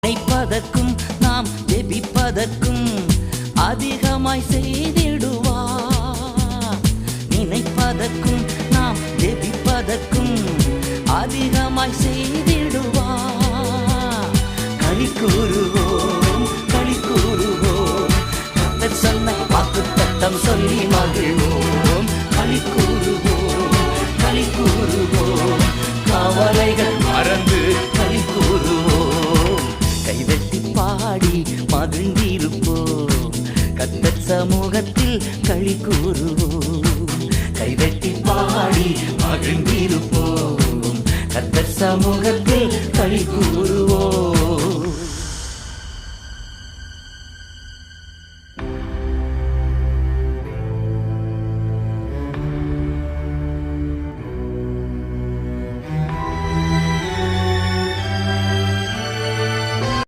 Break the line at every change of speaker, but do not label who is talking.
நினைப்பதற்கும் நாம் ஜெபிப்பதற்கும் அதிகமாய் செய்திடுவார். நினைப்பதற்கும் நாம் ஜெபிப்பதற்கும் அதிகமாய் செய்திடுவார். களி கூறுவோம், களி கூறுவோம், கர்த்தர் சொன்ன வாக்குத்தத்தம் சொல்லி மகிழ்வோம். களி கூறுவோம், களி கூறுவோம், கவலைகள் மறந்து களி கூறுவோம். கைதட்டி பாடி மகிழ்ந்திருப்போம், கர்த்தர் சமூகத்தில் களி கூறுவோம். கைதட்டி பாடி மகிழ்ந்திருப்போம், கர்த்தர் சமூகத்தில் களி கூறுவோம்.